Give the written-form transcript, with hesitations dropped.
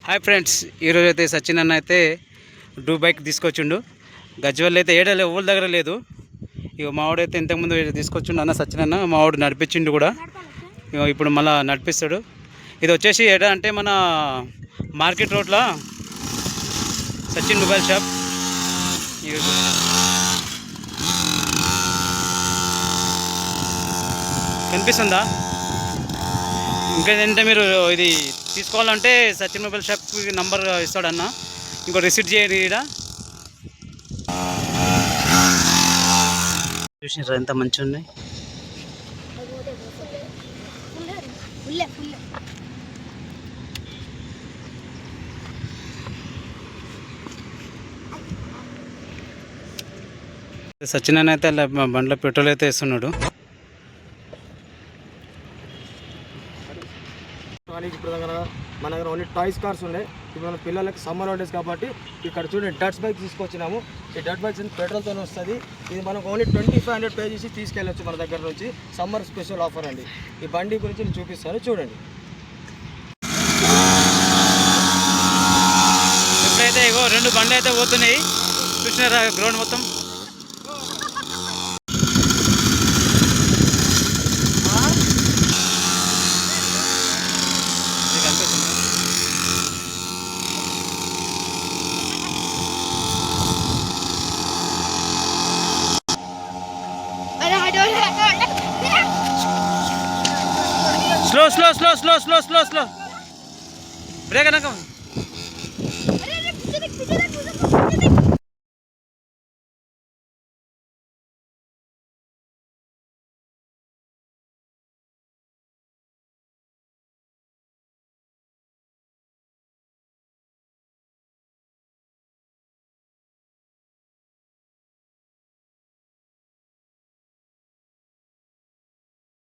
Hi friends, ఈరోజు అయితే సచిన్ అన్న అయితే డూ బైక్ తీసుకొచ్చిండు. గజ్వల్ అయితే ఏడాలి ఊళ్ళ దగ్గర లేదు. ఇక మావాడైతే ఇంతకుముందు తీసుకొచ్చిండు అన్న సచిన్ అన్న. మావాడు నడిపించిండు కూడా, ఇప్పుడు మళ్ళీ నడిపిస్తాడు. ఇది వచ్చేసి ఏడా అంటే మన మార్కెట్ రోడ్లో సచిన్ మొబైల్ షాప్. కనిపిస్తుందా? ఇంకా ఏంటంటే మీరు ఇది తీసుకోవాలంటే సచిన్ మొబైల్ షాప్కి నంబర్ ఇస్తాడన్న. ఇంకో రిసీట్ చేయండి. ఇక్కడ చూసినారా ఎంత మంచిగా ఉన్నాయి. సచిన్ అన్న అయితే బండ్లో పెట్రోల్ అయితే వేస్తున్నాడు. ఇప్పుడు మన దగ్గర ఓన్లీ టాయ్స్ కార్స్ ఉన్నాయి. ఇప్పుడు మన పిల్లలకి సమ్మర్ హాలిడేస్ కాబట్టి ఇక్కడ చూడండి డట్స్ బైక్ తీసుకొచ్చినాము. ఈ డట్ బైక్స్ పెట్రోల్తో వస్తుంది. ఇది మనకు ఓన్లీ 2500 పే చేసి తీసుకెళ్ళచ్చు మన దగ్గర నుంచి. సమ్మర్ స్పెషల్ ఆఫర్ అండి. ఈ బండి గురించి నేను చూపిస్తాను, చూడండి. ఇప్పుడైతే ఇగో 2 బండ్లు అయితే పోతున్నాయి. చూసినారా గ్రౌండ్ మొత్తం. Slow slow slow slow slow slow slow break అనక.